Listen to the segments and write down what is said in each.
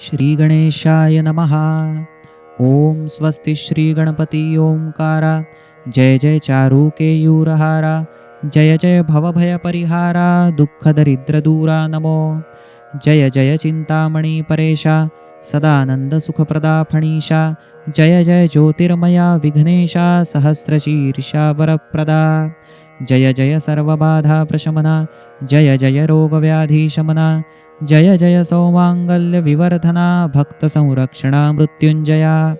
श्री गणेशाय नमः. ओम स्वस्ति श्री गणपती ओंकारा. जय जय चारू केयूरहारा. जय जय भवभय परिहारा. दुःख दरिद्र दूरा नमो. जय जय चिंतामणी परेशा. सदानंद सुखप्रदा फणीशा. जय जय ज्योतिर्मया विघ्नेशा. सहस्रशीर्षा वरप्रदा. जय जय सर्वबाधा प्रशमना. जय जय रोगव्याधी शमना. जय जय सौमांगल्य विवर्धना. भक्त संरक्षणा मृत्युंजया.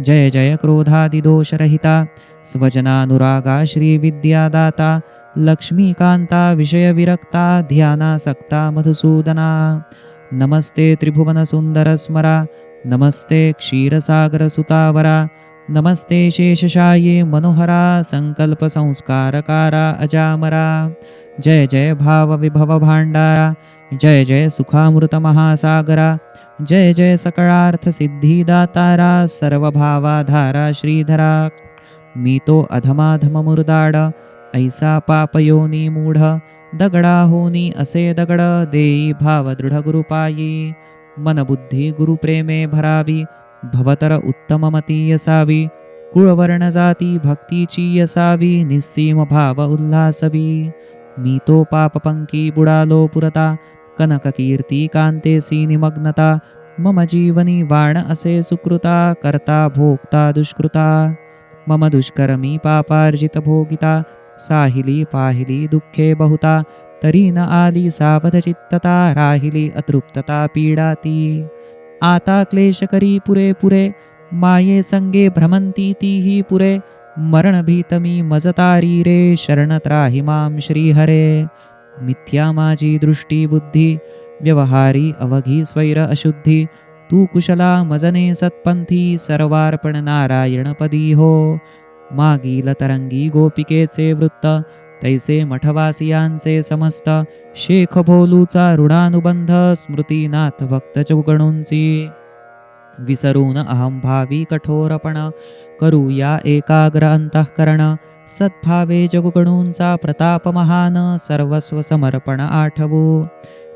जय जय क्रोधादिदोषरहिता. स्वजनानुरागा श्रीविद्यादाता. लक्ष्मीकांता विषयविरक्ता. ध्यानासक्ता मधुसूदना. नमस्ते त्रिभुवनसुन्दरस्मरा. नमस्ते क्षीरसागरसुतावरा. नमस्ते शेषशाये मनोहरा. संकल्पसंस्कारकारा अजामरा. जय जय भावविभव भाण्डारा. जय जय सुखामृत महासागरा. जय जय सकळार्थ सिद्धिदातारा. सर्वभावाधारा श्रीधरा. मी तो अधमाधम मुरदाड. ऐसा पापयोनी मूढ. दगडा होनी असे दगड. देई भाव दृढ गुरुपायी. मनबुद्धी गुरुप्रेमे भरावी. भवतर उत्तममती असावी. कुळवर्ण जाती भक्तीची असावी. निस्सीम भाव उल्हासवी. मी तो पापपंकी बुडालो पुरता. कनक कीर्ती कांतेसी निमग्नता. मम जीवनी वाण असे सुकृता. करता भोक्ता दुष्कृता. मम दुष्कर्मी पापार्जित भोगिता. साहिली पाहिली दुःखे बहुता. तरी न आली सावध चित्तता. राहिली अतृप्तता पीडाती. आता क्लेश करी पुरे पुरे. माये संगे भ्रमंती तीही पुरे. मरण भीतमी मजतारी रे. शरण त्राहि मां श्रीहरे. मिथ्या माझी दृष्टी बुद्धी. व्यवहारी अवघी स्वैर अशुद्धी. तू कुशला मजने सत्पंथी. सर्वार्पण नारायणपदी हो. मागील तरंगी गोपिकेचे वृत्त. तैसे मठवासियांचे समस्त. शेख भोलूचा ऋणानुबंध. स्मृतीनाथ भक्त चौगणूंची. विसरून अहंभावी कठोरपण. करू या एकाग्र अंतःकरण. सद्भावे जगगणूंचा प्रताप महान. सर्वस्व समर्पण आठवू.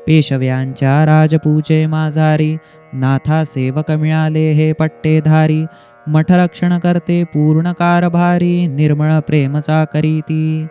पेशव्यांच्या राजपूजे माझारी. नाथा सेवक मिळाले हे पट्टेधारी. मठरक्षण करते पूर्ण कारभारी. निर्मळ प्रेमचा करीती.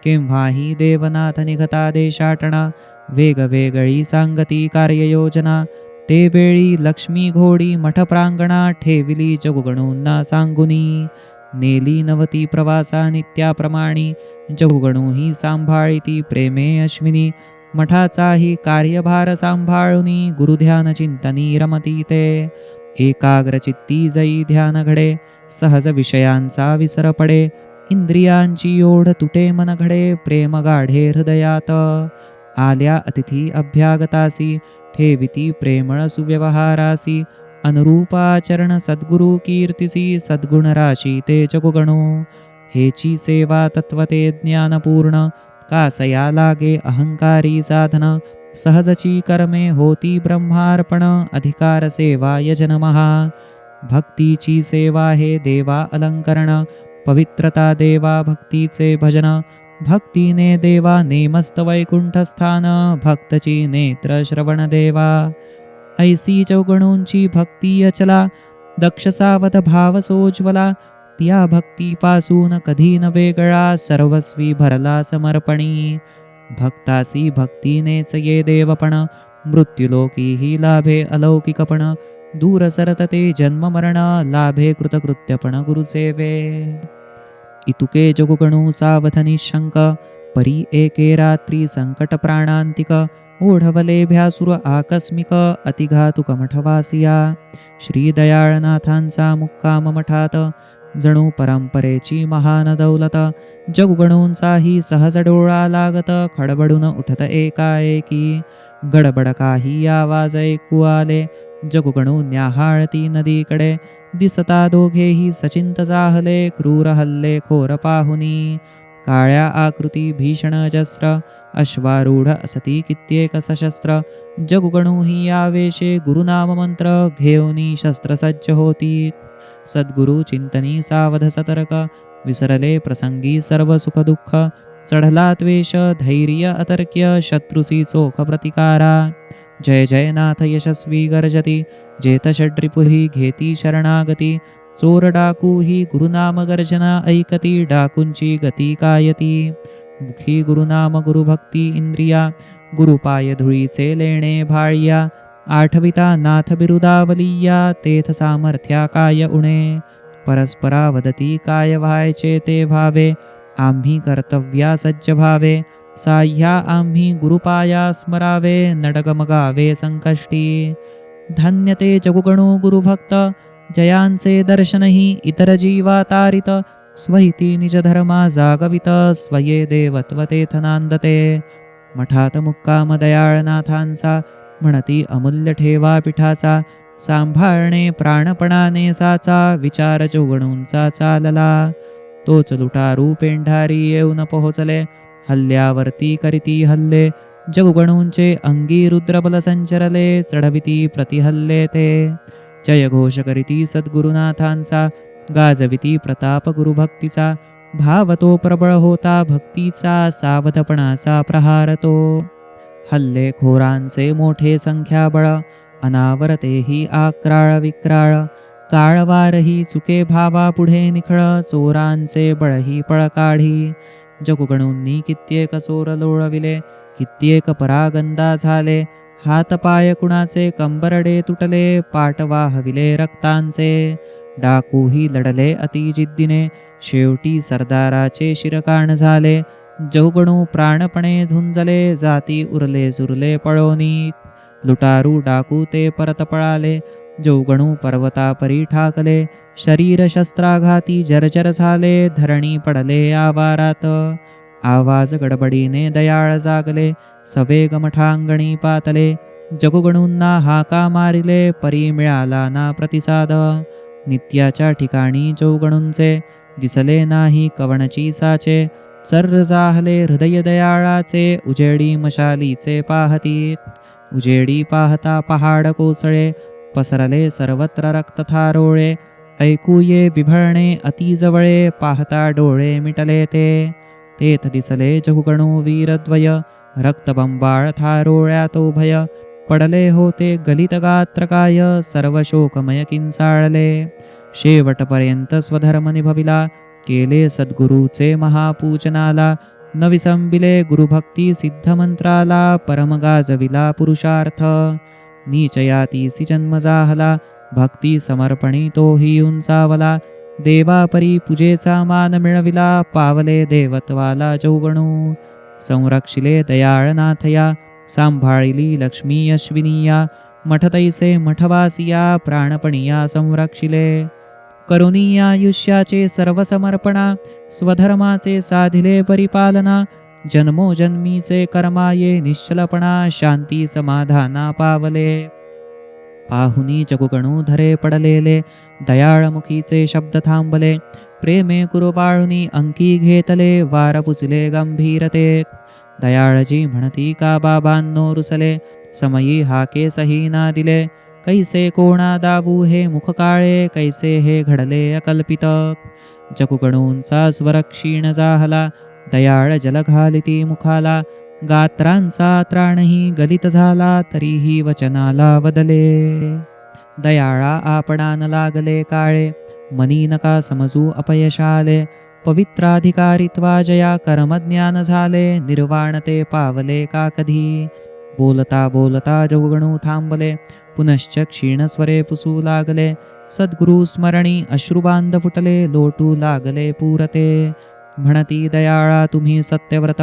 केव्हाही देवनाथ निघता देशाटणा. वेगवेगळी सांगती कार्ययोजना. ते वेळी लक्ष्मी घोडी मठ प्रांगणा. ठेविली जगगणूंना सांगुनी. नेली नवती प्रवासा नित्याप्रमाणी. जगगणू सांभाळिती प्रेमे अश्विनी. मठाचाही कार्यभार सांभाळुनी. गुरुध्यान चिंतनी रमती ते. एकाग्रचित्ती जई ध्यान घडे. सहज विषयांचा विसर पडे. इंद्रियांची ओढ तुटे मन घडे. प्रेम गाढे हृदयात. आल्या अतिथी अभ्यागतासी. ठेविती प्रेमळ सुव्यवहारासी. अनुरूपाचरण सद्गुरु कीर्तिसी. सद्गुण राशी ते जगगणू. हेची सेवा तत्वते ज्ञानपूर्ण. कासया लागे अहंकारी साधन. सहजची कर्मे होती ब्रह्मार्पण. अधिकार सेवा यजन महा. भक्तीची सेवा हे देवा अलंकरण. पवित्रता देवा भक्तीचे भजन. भक्तीने देवा नेमस्त वैकुंठस्थान. भक्तची नेत्र श्रवण देवा. ऐसी चौगणूंची भक्ती अचला. दक्ष सावध भाव सोज्वला. त्या भक्तीपासून कधी न वेगळा. सर्वस्वी भरला समर्पणी. भक्तासी भक्तीनेच ये देवपण. मृत्युलोकीही लाभे अलौकिकपण. दूर सरतते जन्म मरण. लाभे कृतकृत्यपण गुरुसेवे. इतुके जगगणू सावध निशंक. परी एके रात्री संकट प्राणांतिक. ओढवले भ्यासुर आकस्मिक. अतिघातुक मठवासिया. श्री दयाळनाथांचा मुक्काम मठात. जणू परंपरेची महान दौलत. जगगणूंचाही सहज डोळा लागत. खडबडून उठत एकाएकी. गडबड काही आवाज ऐकू आले. जगगणू न्याहाळती नदीकडे. दिसता दोघेही सचिंत जाहले. क्रूर हल्ले खोर पाहुनी. काळ्या आकृती भीषण अजस्र. अश्वारूढ असती कित्येक सशस्त्र. जगगणूही आवेशे गुरुनाम मंत्र. घेऊनी शस्त्रसज्ज होती. सद्गुरु चिंतनी सावध सतर्क. विसरले प्रसंगी सर्व सुख दुःख. चढला त्वेष धैर्य अतर्क्य. शत्रुसी चोख प्रतिकारा. जय जय नाथ यशस्वी गर्जती, जेत षड्रिपुही घेती शरणागती. चोर डाकू ही गुरुनाम गर्जना ऐकती, डाकूंची गती कायती. मुखी गुरुनाम गुरुभक्ती इंद्रिया, गुरुपाय धुळीचे लेणे भाळिया. आठविता नाथ बिरुदावलिया, तेथ सामर्थ्या काय उणे. परस्परा वदती काय व्हायचे ते भावे, आम्ही कर्तव्या सज्ज भावे. साह्या आम्ही गुरुपाया स्मरावे, नडगमगावे संकष्टी. धन्य ते जगुगणू गुरुभक्त, जयांचे दर्शनही इतर जीवा तारित. स्वहिती निज धर्मा जागवित, स्वये देवत्व तेथ नांदते. मठात मुक्काम दयाळनाथांचा, म्हणती अमूल्य ठेवा पिठाचा. सांभाळणे प्राणपणाने साचा, विचार जोगणूंचा चालला. तोच लुटारू पेंढारी येऊन पोहोचले, हल्ल्यावरती करीती हल्ले. जगुगणूंचे अंगी रुद्रबल संचरले, चढविती प्रतिहल्ले ते. जय घोष करीती सद्गुरुनाथांचा, गाजविती प्रताप गुरुभक्तीचा. भाव तो प्रबळ होता भक्तीचा, सावधपणाचा प्रहार तो. हल्ले खोरांचे मोठे संख्याबळ, अनावरतेही आक्राळ विक्राळ. काळवारही चुके भावा पुढे निखळ, चोरांचे बळही पळ काढी. जगुगणूंनी कित्येक चोर लोळविले, कित्येक परागंदा झाले. हातपाय कुणाचे कंबरडे तुटले, पाट वाहविले रक्तांचे. डाकूही लढले अति जिद्दीने, शेवटी सरदाराचे शिरकाण झाले. जगुगणू प्राणपणे झुंजले, जाती उरले सुरले पळोनी. लुटारू डाकू ते परत पळाले, जगुगणू पर्वतापरी ठाकले. शरीर शस्त्राघाती जर्जर झाले, धरणी पडले आवारात. आवाज गडबडीने दयाळ जागले, सवेग मठांगणी पातले. जगुगणूंना हाका मारिले, परी मिळाला ना प्रतिसाद. नित्याच्या ठिकाणी जगुगणूंचे, दिसले नाही कवणची साचे. सर्र जाहले हृदय दयाळाचे, उजेडी मशालीचे पाहती. उजेडी पाहता पहाड कोसळे, पसरले सर्वत्र रक्त थारोळे. ऐकू ये बिभळणे अति जवळे, पाहता डोळे मिटले ते. तेथ दिसले जगुगणू वीरद्वय, रक्तबंबाळ थारोळ्या तो भय. पडले होते गलित गात्रकाय, सर्व शोकमय किंचाळले. शेवटपर्यंत स्वधर्म निभविला, केले सद्गुरूचे महापूजनाला. न विसंबिले गुरुभक्ती सिद्ध मंत्राला, परम गाजविला पुरुषार्थ. नीचयातीसी जन्म जाहला, भक्ती समर्पणी तोही उंचावला. देवापरी पूजेचा मान मिळविला, पावले देवत्वाला जगुगणू. संरक्षिले दयाळनाथया, सांभाळिली लक्ष्मी अश्विनीया. मठतैसे मठवासिया, प्राणपणिया संरक्षिले. करुणीयायुष्याचे सर्व समर्पणा, स्वधर्माचे साधिले परिपालना. जन्मोजन्मीचे कर्माये निश्चलपणा, शांती समाधाना पावले. पाहुनी जगुगणू धरे पडलेले, दयाळमुखीचे शब्द थांबले. प्रेमे कुरुबाळुनी अंकी घेतले, वार पुसले गंभीरते. दयाळजी म्हणती का बाबांनो रुसले, समयी हाके सही ना दिले. कैसे कोणा दाबू हे मुख काळे, कैसे हे घडले अकल्पित. जगुगणूंचा स्वर क्षीण जाहला, दयाळ जल घालिती मुखाला. गात्रांचा त्राणही गलित झाला, तरीही वचनाला वदले. दयाळा आपणान लागले काळे, मनी नका समजू अपयशाले. पवित्राधिकारित्वा जया कर्मज्ञान झाले, निर्वाण ते पावले का कधी. बोलता बोलता जगुगणू थांबले, पुनश्च क्षीणस्वरे पुसू लागले. सद्गुरु स्मरणी अश्रुबांध फुटले, लोटू लागले पुरते. म्हणती दयाळा तुम्ही सत्यव्रत,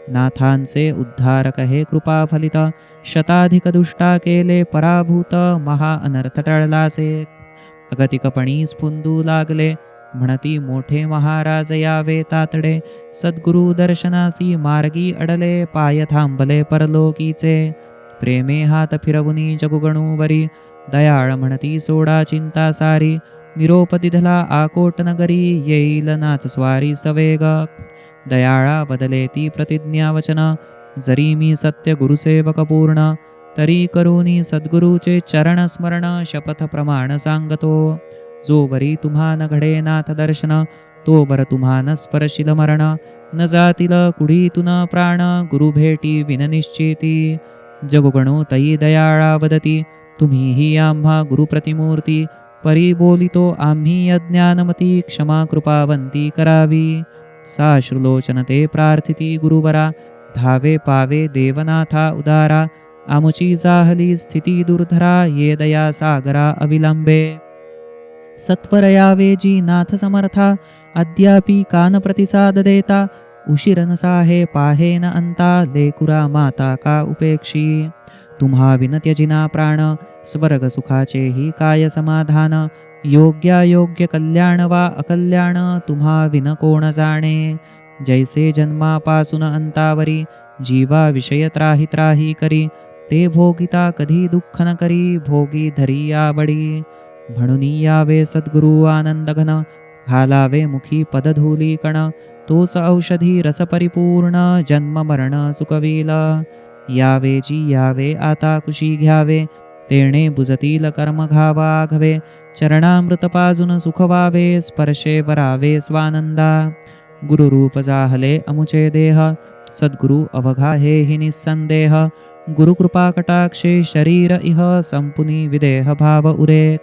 नाथांचे उद्धारक हे कृपा फलित. शताधिक दुष्टा केले पराभूत, महा अनर्थ टळलासे. अगतिकपणी स्फुंदू लागले, म्हणती मोठे महाराज यावे तातडे. सद्गुरु दर्शनासी मार्गी अडले, पाय थांबले परलोकीचे. प्रेमे हात फिरवुनी जगुगणूवरी, दयाळ म्हणती सोडा चिंता सारी. निरोप दिधला आकोट नगरी, येईल नाथ स्वारी सवेग. दयाळा बदले ती प्रतिज्ञा वचन, जरी मी सत्य गुरुसेवक पूर्ण. तरी करूनी सद्गुरूचे चरण स्मरण, शपथ प्रमाण सांगतो. जोवरी तुम्हा न घडे नाथ दर्शन, तो बर तुम्हा न स्पर्शिल मरण. न जातील कुडीतून प्राण, गुरु भेटी विन निश्चिती. जगुगणो तयी दयाळा वदती, तुम्ही ही आम्हा गुरुप्रतिमूर्ती. परी बोलितो आम्ही अज्ञानमती, क्षमा कृपावंती करावी. साश्रुलोचन ते प्रार्थिती गुरुवरा, धावे पावे देवनाथा उदारा. आमुची जाहली स्थिती दुर्धरा, ये दया सागरा अविलंबे. सत्वर यावे जी नाथ समर्था, अद्यापि कान प्रतिसाद देता. उशीर नसाहे पाहे न अंता, लेकुरा माता का उपेक्षी. तुम्हा विनत्यजिना प्राण, स्वर्ग सुखाचे ही काय समाधान. योग्यायोग्य कल्याण वा अकल्याण, तुम्हा विन कोण जाणे. जैसे जन्मापासून अंतावरी, जीवा विषय त्राही त्राही करी. ते भोगिता कधी दुःख न करी, भोगी धरी याबडी. म्हणून यावे सद्गुरु आनंदघन, घालावे मुखी पदधूली कण. तोच औषधी रस परिपूर्ण, जन्म मरण सुखविल. यावे जी यावे आता कुशी घ्यावे, तेणे बुजतील कर्म घावा घवे. चरणामृत पाजून सुख व्हावे, स्पर्शे वरावे स्वानंदा. गुरुरूप जाहले अमुचे देह, सद्गुरु अवघा हे हि निस्संदेह. गुरुकृपा कटाक्षे शरीर इह, संपुनी विदेह भाव उरे.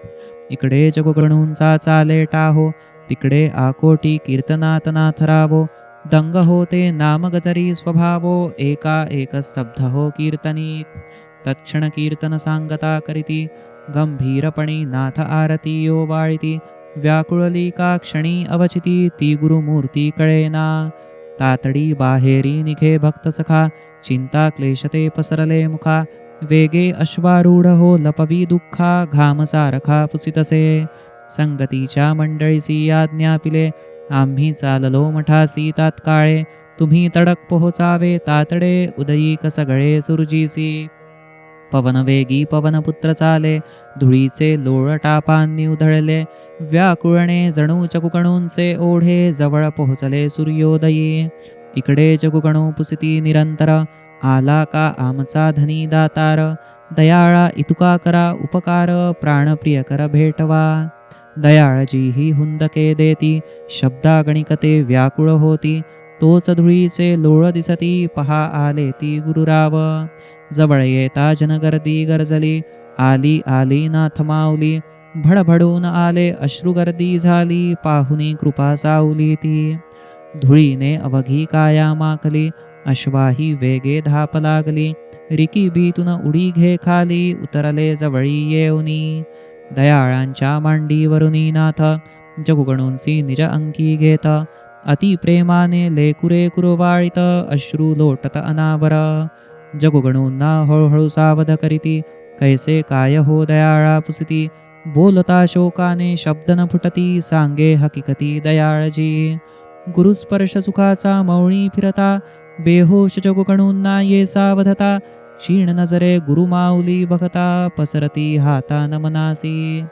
इकडे जगगणूंचा चाले टाहो, तिकडे आकोटी कीर्तनात नाथ रावो. दंग होते नाम गजरी स्वभावो, एका एक स्तब्ध हो कीर्तनी. तत्क्षण कीर्तन सांगता करीती, गंभीरपणी नाथ आरती यो वाळिती. व्याकुळली का क्षणी अवचिती, ती गुरुमूर्ती कळेना. तातडी बाहेरी निघे भक्त सखा, चिंता क्लेशते पसरले मुखा. वेगे अश्वारूढ हो लपवी दुःखा, घाम सारखा पुसितसे. संगतीच्या मंडळीसी आज्ञा पिले, आम्ही चाललो मठासी तात्काळे. तुम्ही तडक पोहोचावे तातडे, उदयीक सगळे सुरजीसी. पवन वेगी पवनपुत्र चाले, धुळीचे लोळ टापांनी उधळले. व्याकुळणे जणू चकुकणूंचे ओढे, जवळ पोहोचले सूर्योदयी. इकडे जगुगणू पुसिती निरंतर, आला का आमचा धनी दातार. दयाळा इतुका करा उपकार, प्राणप्रिय कर भेटवा. दयाळजी ही हुंदके देती, शब्दागणिकते व्याकुळ होती. तोच धुळीचे लोळ दिसती, पहा आले ती गुरुराव. जवळ येता जनगर्दी गरजली, आली आली नाथ माऊली. भडभडून आले अश्रुगर्दी झाली, पाहुनी कृपा सावली ती. धुळीने अवघी काया माखली, अश्वाही वेगे धाप लागली. रिकी बीतून उडी घे खाली, उतरले जवळी येऊनी. दयाळांच्या मांडीवरुनी नाथ, जगुगणूंसी निज अंकी घेत. अति प्रेमाने लेकुरे कुरवाळीत, अश्रू लोटत अनावर. जगुगणूंना हळूहळू सावध करीती, कैसे काय हो दयाळा पुसिती. बोलता शोकाने शब्द न फुटती, सांगे हकीकती दयाळजी. गुरुस्पर्श सुखाचा मौळी फिरता, बेहोश जगुगणूंना ये सावधता. क्षीण नजरे गुरुमाऊली बघता, पसरती हाता नमनासी.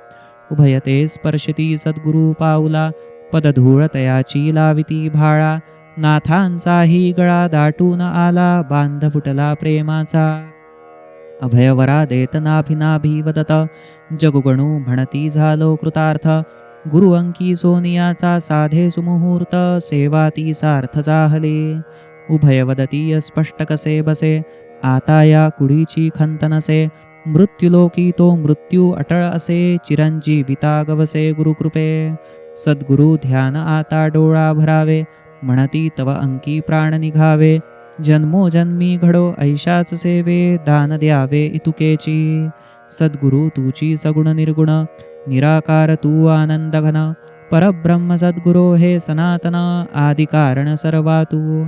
उभयते स्पर्शती सद्गुरु पाऊला, पदधूळ तयाची लाविती भाळा. नाथांचाही गळा दाटून आला, बांध फुटला प्रेमाचा. अभयवरा देत नाभिनाभी वदत, जगुगणू म्हणती झालो कृतार्थ. गुरु अंकी सोनियाचा साधे सुमुहूर्त, सेवा ती सार्थ जाहले. उभय वदती स्पष्ट कसे बसे, आता या कुडीची खंत नसे. मृत्युलोकी तो मृत्यू अटळ असे, चिरंजीविता गवसे गुरुकृपे. सद्गुरु ध्यान आता डोळा भरावे, म्हणती तव अंकी प्राण निघावे. जन्मोजन्मी घडो ऐशाच सेवे, दान द्यावे इतुकेची. सद्गुरु तुची सगुण निर्गुण, निराकार तू आनंद घन. परब्रह्म सद्गुरो हे सनातन, आदिकारण सर्वा तू.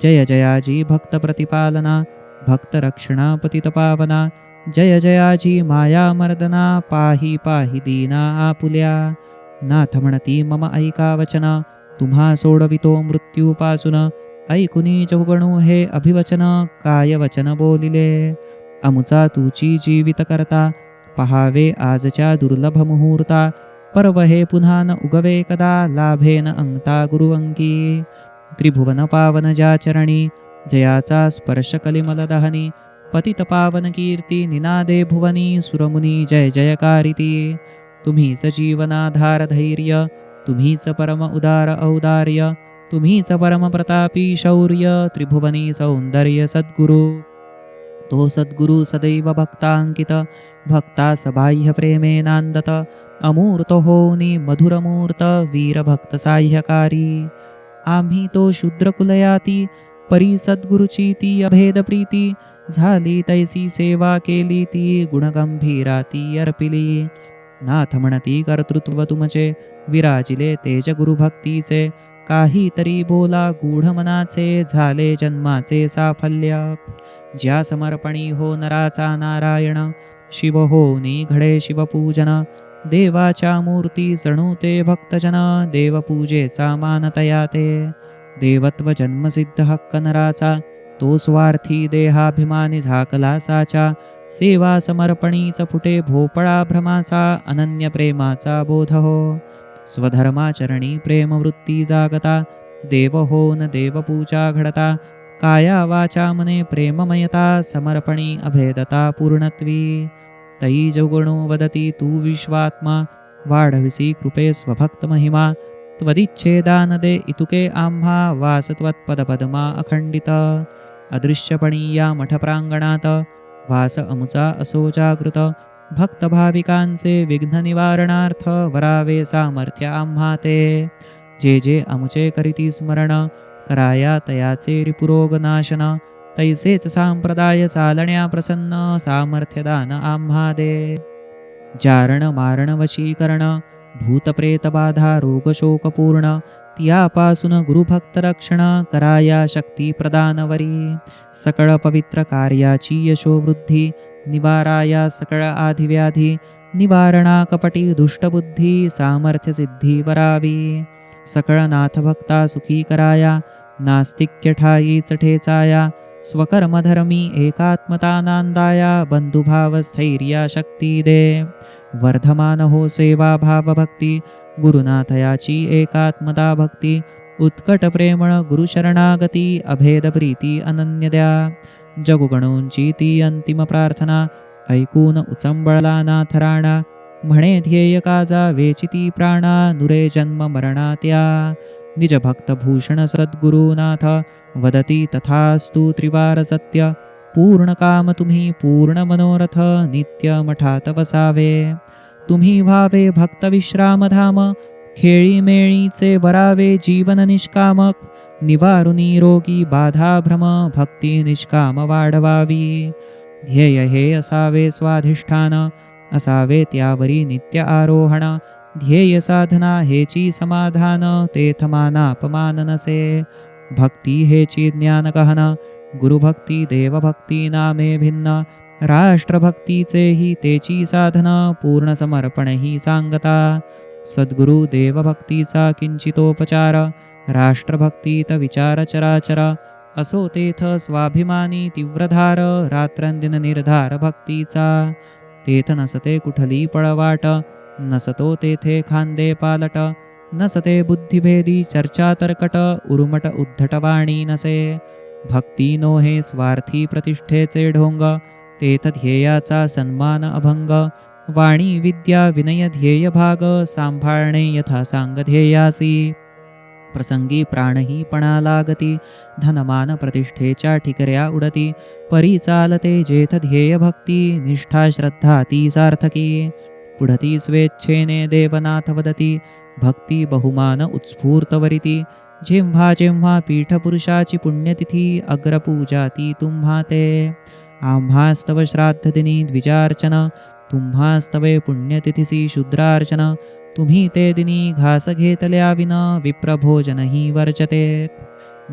जय जयाजी भक्त प्रतिपालना, भक्त रक्षणा पतित पावना. जय जयाजी माया मर्दना, पाही पाही दीना आपुल्या. नाथ म्हणती मम ऐका वचन, तुम्हा सोडवितो मृत्यूपासून. ऐकुनी जगुगणू हे अभिवचन, काय वचन बोलिले. अमुचा तुची जीवित करता, पहावे आजच्या दुर्लभ मुहूर्ता. पर्व हे पुन्हा न उगवे कदा, लाभेन अंगता गुरुअंकी. त्रिभुवन पावन ज्या चरणी, जयाचा स्पर्श कलिमल दहनी. पतित पावन कीर्ती निनादे भुवनी, सुरमुनी जय जयकारिती. तुम्हीच जीवनाधार धैर्य, तुम्हीच परम उदार औदार्य. तुम्हीच परम प्रतापी शौर्य, त्रिभुवनी सौंदर्य सद्गुरु. तो सद्गुरु सदैव भक्तांकित भक्तास बाह्य प्रेमेनांदत अमूर्त होनी मधुरमूर्त वीरभक्त साह्यकारी आम्ही तो शूद्र कुलयाती परी सद्गुरुची ती अभेद प्रीती झाली तैसी सेवा केली ती गुणगंभीरा ती अर्पिली नाथ म्हणती कर्तृत्व तुमचे विराजिले तेज गुरुभक्तीचे काहीतरी बोला गूढ मनाचे झाले जन्माचे साफल्य ज्या समर्पणी हो नराचा नारायण शिव होनी घडे शिवपूजन देवाच्या मूर्ती जणू ते भक्तजन देवपूजेचा मानतया ते देवत्व जन्मसिद्ध हक्क नराचा तो स्वार्थी देहाभिमानी झाकला साचा सेवा समर्पणीच फुटे भोपळा भ्रमाचा अनन्य प्रेमाचा बोध हो स्वधर्माचरणी प्रेमवृत्ती जागता देव होन देवपूजा घडता काया वाचा मने प्रेममयता समर्पणी अभेदता पूर्णत्वी तई जगुणो वदती तू विश्वात्मा वाढविसी कृपे स्वभक्त महिमा त्वदिच्छेदान दे इतुके आम्हा वासत्वत्पदपद्मा अखंडित अदृश्यपणी या मठप्रांगणात वास अमुचा असो जागृत भक्त भाविकांचे विघ्न निवारणार्थ वरावे सामर्थ्य आम्हा ते जे जे अमुचे करीती स्मरण कराया तयाचे रिपुरोग नाशन तैसेच सांप्रदाय चालण्या प्रसन्न सामर्थ्यदान आम्हा दे जारण मारण वशीकरण भूतप्रेतबाधा रोगशोकपूर्ण तियापासून गुरुभक्त रक्षण कराया शक्ती प्रदानवरी सकळ पवित्र कार्याची यशोवृद्धी निवाराया सकळ आधिव्याधी निवारणा कपटी दुष्टबुद्धी सामर्थ्य सिद्धी वरावी सकळ नाथभक्ता सुखी कराया नास्तिक्य ठाई चठेचाया स्वकर्मधर्मी एकात्मतानांदाया बंधुभाव स्थैर्या शक्ती दे वर्धमान हो सेवा भाव भक्ती गुरुनाथयाची एकात्मता भक्ती उत्कट प्रेमळ गुरुशरणागती अभेद प्रीती अनन्य द्या जगुगणोंची ती अंतिम प्रार्थना ऐकून उचंबळला नाथ राणा म्हणे ध्येय काजा वेचिती प्राणा नुरे जन्म मरणा त्या निज भक्त भूषण सद्गुरुनाथ वदती तथास्तु त्रिवार सत्य पूर्ण काम तुम्ही पूर्ण मनोरथ नित्य मठात वसावे तुम्ही व्हावे भक्त विश्रामधाम खेळी मेळीचे वरावे जीवन निष्कामक निवारुनी रोगी बाधा भ्रम भक्ती निष्काम वाढवावी ध्येय हे असावे स्वाधिष्ठान असावे त्यावरी नित्य आरोहण ध्येय साधना हेची समाधान तेथमानापमान नसे भक्ती हेची ज्ञान गहन गुरुभक्ती देवभक्ती नामे भिन्न राष्ट्रभक्तीचेही तेची साधन पूर्ण समर्पण ही सांगता सद्गुरु देवभक्तीचा किंचितोपचार राष्ट्रभक्तीत विचार चराचर असो तेथ स्वाभिमानी तीव्रधार रात्रंदिन निर्धार भक्तीचा तेथ नसते कुठली पळवाट नसतो तेथे खांदे पालट नसते बुद्धिभेदी चर्चा तरकट उर्मट उद्धट वाणी नसे भक्ती नो हे स्वार्थी प्रतिष्ठेचे ढोंग तेथ ध्येयाचा सन्मान अभंग वाणी विद्या विनय ध्येय भाग सांभाळणे यथा सांग ध्येयासी प्रसंगी प्राणही पणा लागती धनमान प्रतिष्ठेच्या ठिकऱ्या उडती परी चालते जेथ ध्येय भक्ती निष्ठा श्रद्धा ती सार्थकी पुढती स्वेच्छेने देवनाथ वदती भक्ती बहुमान उत्स्फूर्तवरिती जेव्हा जेव्हा पीठपुरुषाची पुण्यतिथी अग्रपूजा ती तुम्हा ते आम्हास्तव श्राद्धदिनी द्विजार्चन तुम्हास्तवे पुण्यतिथीसी शूद्रार्चन तुम्ही ते दिनी घास घेतल्या विन विप्रभोजनही वर्जते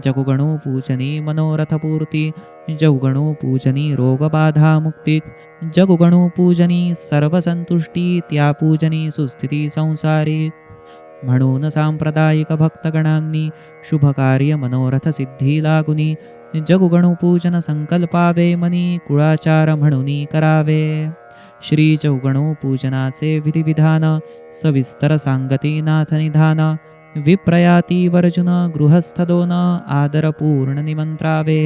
जगुगणू पूजनी मनोरथपूर्ती जगुगणू पूजनी रोगबाधा मुक्ती जगुगणू पूजनी सर्वसंतुष्टी त्या पूजनी सुस्थिती संसारी म्हणून सांप्रदायिक भक्तगणांनी शुभकार्य मनोरथ सिद्धी लागुनी जगुगणू पूजन संकल्पावे मनी कुळाचार म्हणूनी करावे श्री चौगणू पूजनाचे विधिविधान सविस्तर सांगती नाथ निधान विप्रयाती वर्जुन गृहस्थ दोन आदरपूर्ण निमंत्रावे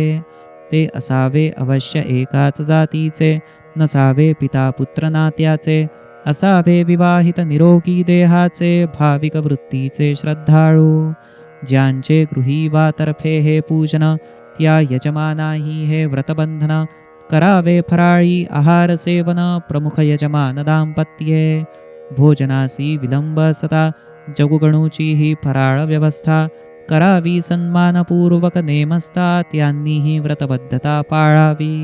ते असावे अवश्य एकाच जातीचे नसावे पिता पुत्र नात्याचे असावे विवाहित निरोगी देहाचे भाविक वृत्तीचे श्रद्धाळू ज्यांचे गृही वा तर्फे हे पूजन त्या यजमानाही हे व्रतबंधन करावे फराळी आहार सेवन प्रमुख यजमान दाम्पत्ये भोजनासी विलंब सता जगुगणूची ही फराळ व्यवस्था करावी सन्मानपूर्वक नेमस्तात यांनीही व्रतबद्धता पाळावी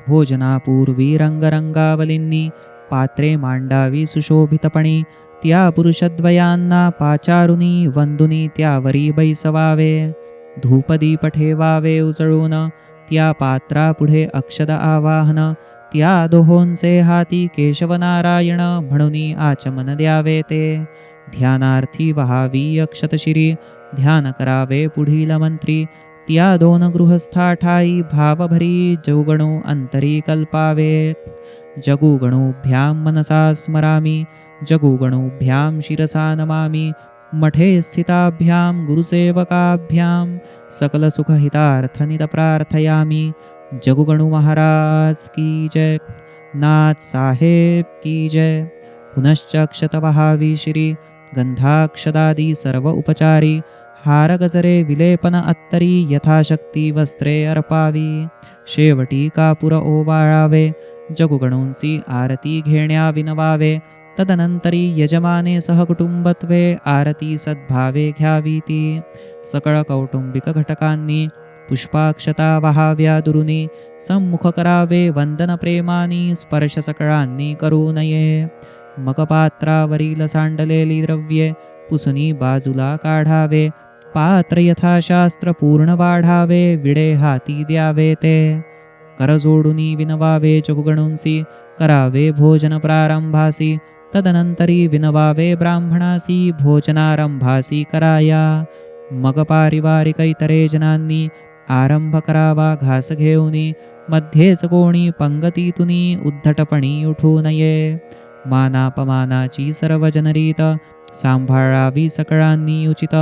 भोजनापूर्वी रंगरंगावलींनी पात्रे मांडावी सुशोभितपणी त्या पुरुषद्वयांना पाचारुनी वंदुनी त्यावरी बैसवावे धूपदीप ठेवावे उजळून त्या पात्रापुढे अक्षद आवाहन त्या दोहोंचे हाती केशवनारायण म्हणून आचमन द्यावे ते ध्यानार्थी वहावी अक्षतशिरी ध्यान करावे पुढील मंत्री त्या दोन गृहस्था ठाई भावभरी जगुगणू अंतरी कल्पावे जगुगणूभ्यां मनसा स्मरामि जगुगणूभ्यां शिरसा नमामि मठे स्थिताभ्यां गुरुसेवकाभ्यां सकलसुखहितार्थनित प्रार्थयामि जगुगणु महाराज की जय नाथ साहेब की जय पुनश्च अक्षतवहावी श्री गंधाक्षदादी सर्व उपचारी हार गजरे विलेपन अत्तरी यथाशक्ती वस्त्रे अर्पावी शेवटी कापुर ओवाळावे जगुगणूंसी आरती घेण्या विनवावे तदनंतरी यजमाने सहकुटुंबत्वे आरती सद्भावे घ्यावी ती सकळ कौटुंबिक घटकांनी पुष्पाक्षता वहाव्या दुरुनी सम्मुख करावे वंदन प्रेमानी स्पर्श सकळांनी करू नये मग पात्रावरील सांडलेली द्रव्ये पुसनी बाजूला काढावे पात्र यथाशास्त्र पूर्ण वाढावे विडे हाती द्यावे ते कर जोडुनी विनवावे जगुगणूंसी करावे भोजन प्रारंभासी तदनंतरी विनवावे ब्राह्मणासी भोजनारंभासी कराया मग पारिवारिक इतरे जनांनी आरंभ करावा घास घेऊनी मध्येच कोणी पंगतीतुनी उद्धटपणी उठू नये मानापमानाची सर्व जनरीत सांभाळावी सकळांनी उचित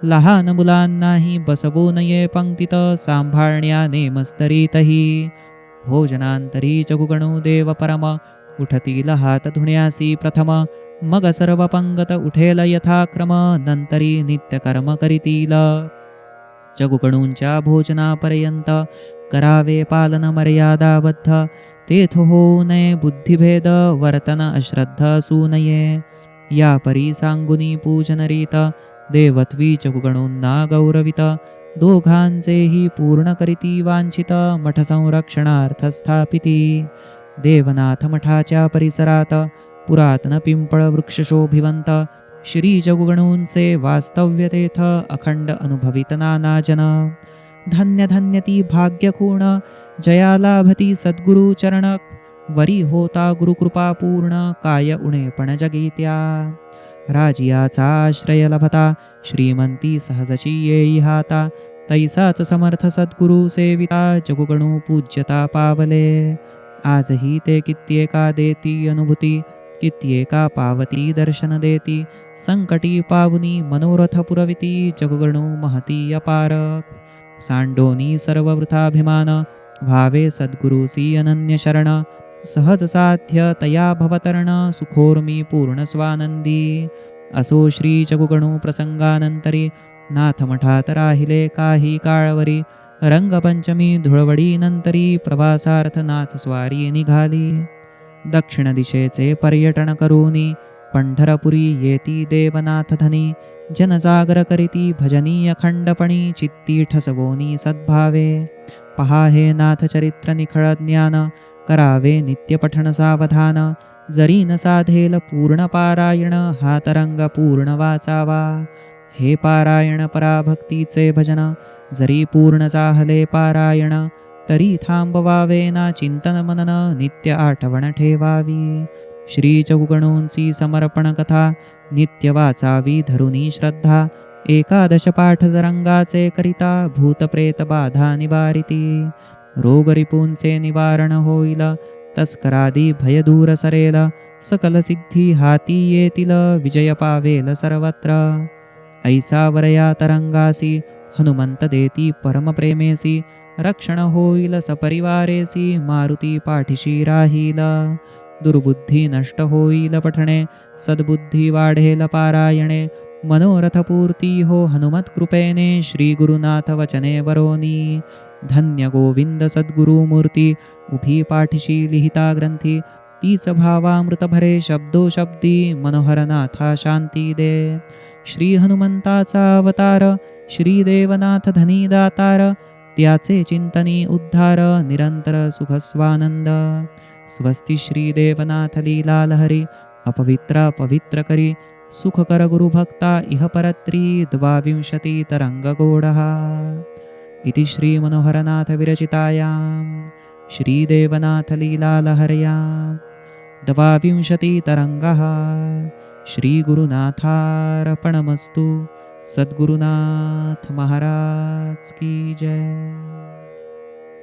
लहान मुलांनाही बसवू नये पंक्तीत सांभाळण्याने मस्तरीतही भोजनांतरी जगुगणू देव परम उठतील हात धुण्यासी प्रथम मग सर्व पंगत उठेल यथाक्रम नंतरी नित्यकर्म करीतील जगुगणूंच्या भोजनापर्यंत करावे पालन मर्यादाबद्ध तेथ होऊ नये बुद्धिभेद वर्तन अश्रद्ध असू नये या परी सांगुनी पूजनरीत देवत्वी जगुगणूंना गौरवित दोघांचेही पूर्ण करीती वांछित मठ संरक्षणार्थ स्थापिती देवनाथ मठाच्या परिसरात पुरातन पिंपळ वृक्षशोभिवंत श्री जगुगणूंचे वास्तव्य तेथ अखंड अनुभवित नानाजन धन्य धन्य ती भाग्यखूण जया लाभती सद्गुरु चरण वरी होता गुरुकृपा पूर्ण काय उणे पण जगीत्या राजियाचा आश्रय लभता श्रीमंती सहजची येई हाता तैसाच समर्थ सद्गुरु सेविता जगुगणू पूज्यता पावले आजही ते कित्येका देती अनुभूती कित्येका पावती दर्शन देती संकटी पावनी मनोरथ पुरविती जगुगणू महती अपार सांडोनी सर्व वृथाभिमान भावे सद्गुरुसी अनन्य शरण सहज साध्य तया भवतरण सुखोर्मी पूर्ण स्वानंदी असो श्री जगुगणू प्रसंगानंतरी नाथमठात राहिले काही काळवरी रंगपंचमी धुळवडी नंतरी प्रवासार्थ नाथस्वारी निघाली दक्षिण दिशेचे पर्यटन करूनी पंढरपुरी येती देवनाथ धनी जनजागर करीती भजनी अखंडपणी चित्ती ठसवोनी सद्भावे पहा हे नाथ चरित्र निखळ ज्ञान करावे नित्यपठण सावधान जरी न साधेल पूर्ण पारायण हा तरंग पूर्ण वाचावा हे पारायण पराभक्तीचे भजन जरी पूर्ण चाहले पारायण तरी थांबवावे ना चिंतन मनन नित्य आठवण ठेवावी श्री जगुगणूंची समर्पण कथा नित्य वाचावी धरुनी श्रद्धा एकादश पाठ तरंगाचे करिता भूतप्रेत बाधा निवारिती रोगरिपूंचे निवारण होईल तस्करादी भय दूर सरेल सकल सिद्धी हाती येतील विजय पावेल सर्वत्र ऐसा वरया तरंगासी हनुमंत देती परमप्रेमेसी रक्षण होईल सपरिवारेसी मारुती पाठीशी राहील दुर्बुद्धी नष्ट होईल पठणे सद्बुद्धी वाढेल पारायणे मनोरथ पूर्ती हो हनुमत कृपेने श्री गुरुनाथ वचने वरोनी धन्य गोविंद सद्गुरुमूर्ती उभी पाठीशी लिहिता ग्रंथी तीच भावामृत भरे शब्दोशब्दी मनोहर नाथा शांती दे. श्री हनुमंताचा अवतार श्री देवनाथ धनी दातार त्याचे चिंतनी उद्धार निरंतर सुख स्वानंद. स्वस्ति श्री देवनाथ लीला लहरी अपवित्र पवित्र करी सुखकर गुरुभक्ता इह परत्री 22 तरंगगोडः. इति श्री मनोहरनाथ विरचितायां श्री देवनाथ लीला लहर्यां 22 तरंगः. श्री गुरुनाथार्पणमस्तु. सद्गुरुनाथ महाराज की जय.